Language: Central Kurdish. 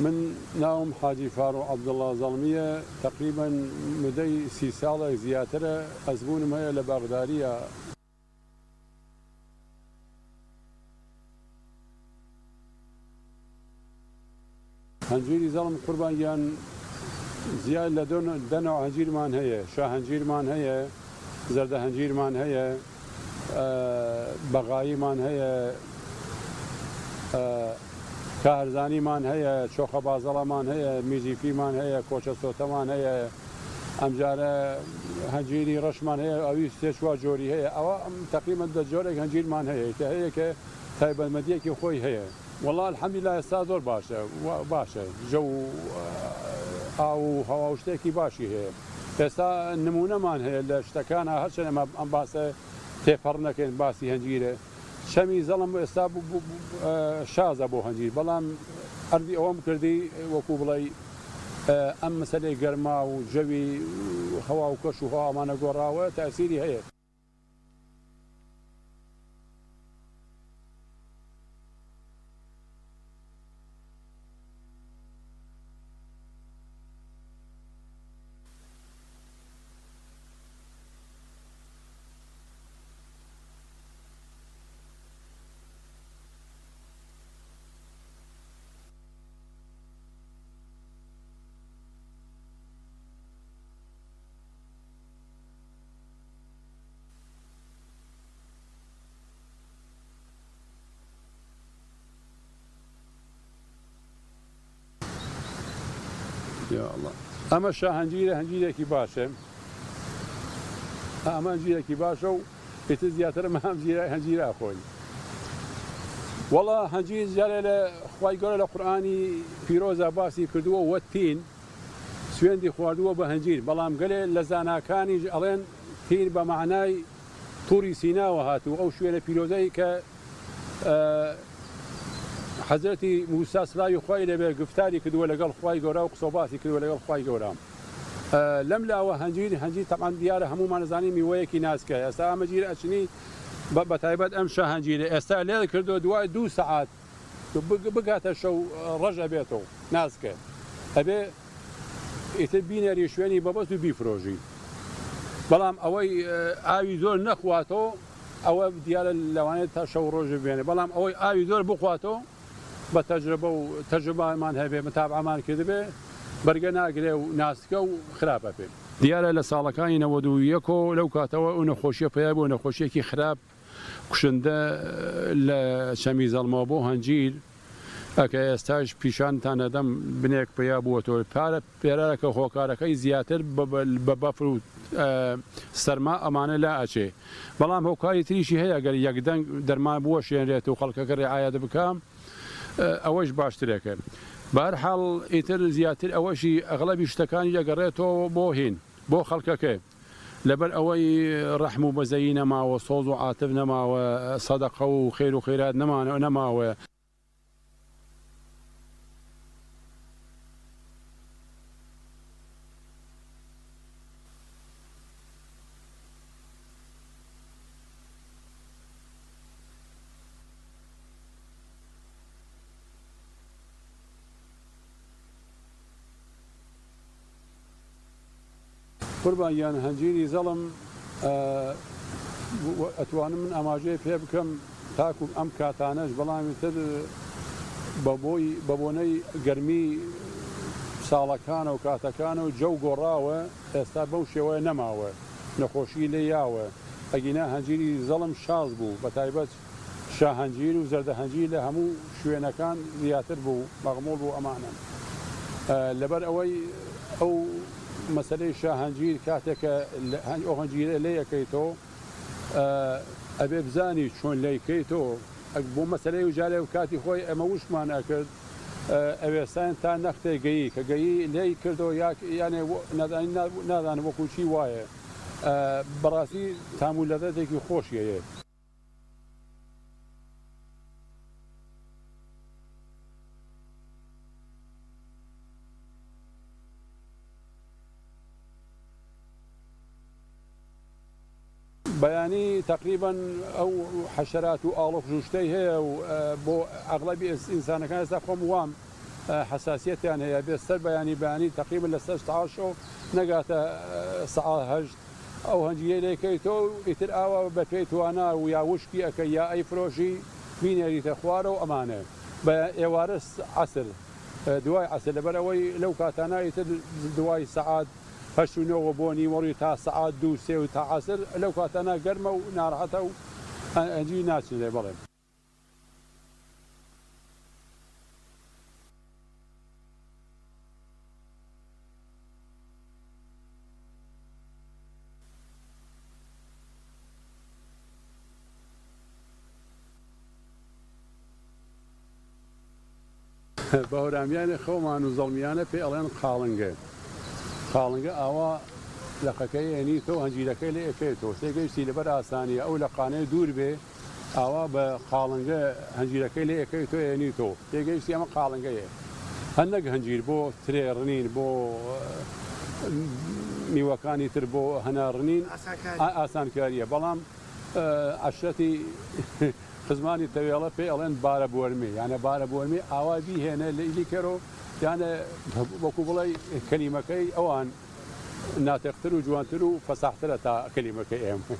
من ناوم حاجی فاروق عەبدوڵڵا زەڵمیە تقریبا مدەی 30 ساڵێک زیاترە ئەزبوونم هەیە لە باغداریە. هەنجیری زەڵم قوربانیان زیاد لە دەنەوە هەنجیرمان هەیە، شاهەنجیرمان هەیە، زەردە هەنجیرمان هەیە، بەغاییمان هەیە، کارزانیمان هەیە، چۆخە بازەڵەمان هەیە، میزیفیمان هەیە، کۆچە سۆتەمان هەیە، ئەمجارە هەنجیری ڕەشمان هەیە، ئەوی سێ چوار جۆری هەیە. ئەوە تقریبا 10 جۆرێک هەنجیرمان هەیە کە هەیە کە تایبەتمەندیەکی خۆی هەیە. وەڵڵا الحەمدولیلا ئێستا زۆر باشە ژەو و ئاو و هەوا و شتێکی باشی هەیە. ئێستا نمونەمان هەیە لە شتەکانە هەرچەند ئەمە ئەم باسە تێپەڕ نەکەین باسی هەنجیرە. شەمی زەڵم ئێستا شازە بۆ هەنجیر، بەڵام ئەردی ئەوەم کردی وەکو بڵێ ئەم مەسەلەی گەرما و ژەوی هەوا و کەش و هەوامانە گۆڕاوە تاسیری هەیە. ئەمە شاهەنجیرە هەنجیرێکی باشە، ئەمە هەنجیرێکی باشە و پێتر زیاتر ئەمە هەنجیرە خۆی. وەڵا هەنجیر جارێ لە خوای گەورە لە قورئانی پیرۆزە باسی کردووە وەتین سوێندی خواردووە بە هەنجیر، بەڵام گەلێ لە زاناکانیش ئەڵێن تین بە معنای تووری سیناوە هاتوو، ئەو شوێنە پیرۆزەی کە حەزرەتی موسا سڵاوی خوای لەبێ گفتاری کردووە لەگەڵ خوای گەورە و قسەباسی کردووە لەگەڵ خوای گەورە. لەم لاوە هەنجیر تەمان دیارە هەمومان دەزانین میوەیەکی ناسکە. ئێستا ئەمە گیر ئەچنی بەتایبەت ئەم شاهەنجیرە ئێستا لێ کردو دوای 2 سەعات بگاتە شەو ڕەش ئەبێتەوە ناسکە، ئەبێ ئیتر بینەری شوێنی بەبەست و بیفرۆژی. بەڵام ئەوەی ئاوی زۆر نەخواتەوە ئەوە دیارە لەوانێت تا شەو ڕۆژ بێنێ، بەڵام ئەوەی ئاوی زۆر بخواتەوە بە تەجربە و تەجربەمان هەبێ متابعەمان کردبێ بەرگە ناگرێ و ناسکە و خراپە پێ. دیارە لە ساڵەکانی 91 لەو کاتەوە ئەو نەخۆشیە پێیا بۆ نەخۆشیێکی خراپ کوشندە لە شەمی زەڵمەوە بۆ هەنجیر ئەکە ئێستاش پیشانتان دەدەم بنێک پێیا بووەتەوە پارە پێرارەکە هۆکارەکەی زیاتر بە بەفر و سەرما ئەمانە لا ئەچێ، بەڵام هۆکاری تریشی هەیە گەر یەکدەنگ دەرمان بووە شوێنرێت و خەڵکەکە ڕێعایەت بکەم ئەوەش باشترێکە. بەهەرحاڵ ئیتر زیاتر ئەوەشی ئەغڵەبی شتەکانی دەگەڕێتەوە بۆ هین بۆ خەڵکەکە، لەبەر ئەوەی ڕەحم و بەزەیی نەماوە، سۆز و عاتب نەماوە، سەدەقە و خێر و خێرات نەماوە. قوربانیان هەنجیری زەڵم ئەتوانم من ئاماژەیە پێ بکەم تاکو ئەم کاتانەش، بەڵامی تر بە بۆنەی گەرمی ساڵەکانە و کاتەکانە و جەو گۆڕاوە ئێستا بەو شێوەیە نەماوە، نەخۆشی لێ یاوە. ئەگینا هەنجیری زەڵم شاز بوو، بە تایبەت شاهەنجیر و زەردە هەنجیر لە هەموو شوێنەکان زیاتر بوو، مەغموڵ بوو ئەمانە. لەبەر ئەوەی ئەو مەسەلەی شاهەنجیر کاتێکە ئەو هەنجیرە لێ یەکەیتەوە ئەبێ بزانی چۆن لەیکەیتەوە بۆ مەسەلەی و جارێ و کاتی خۆی ئەمە وشمان ئەکرد ئەوێستان تا نەختێ گەیی کە گەیی لێی کردەوە یانێ نادانم وەکو چی وایە، بەڕاستی تامولەدەتێکی خۆشیەیە. بەیانی تقریبا ئەو حەشەرات و ئاڵۆ ژوشتەی هەیە و بۆ ئەغڵەبی ئینسانەکان ئێستا خۆم وام حساسیەتیان هەیە بێت سەر بەیانی بەیانی تقریبا لە 16 نەگاتە سەهشت ئەو هەنجیە لێکەیتەوە ئیتر ئاوا بە پێی توانە و یا وشکی ئەەکە یا ئەیفرۆشی بینێریتە خوارە و ئەمانە بە ئێوارە عسر دوای عسر لەبەرەوەی لەو کاتانایتر دوای سەعات هەشتونەوە بۆ نیوەڕی تا سەعات 2 3 و تا عسر لەو کاتانە گەرمە و ناڕەحەتە و ئەنجی ناچن لێ بڵێن. بە هەورامیانی خەومان و زەڵمیانە پێ ئەڵێن قاڵنگە. قاڵنگە ئاوا لەقەکەی هێنیتەوە هەنجیرەکەی لێ ئەکەیتەوە تێگەیشتی لەبەر ئاسانیە ئەو لە قانەی دوور بێ ئاوا بە قاڵنگە هەنجیرەکەی لێ ئەکەیتەوە هێنیتەوە تێگەیشتی ئەمە قاڵنگەیە هەندێک هەنجیر بۆ ترێڕنین بۆ میوەکانی تر بۆ هەنارڕنین ئاسانکاریە بەڵام عەشرەتی خزمانی تەوێڵە پێی ئەڵێن بارە بوەرمی یانە بارە بوەرمی ئاوا بیهێنە لە ئیلیکەرۆ یانە وەکو بڵێ کەلیمەکەی ئەوان ناتێقتر و جوانتر و فەساحترە تا کەلیمەکەی ئێمە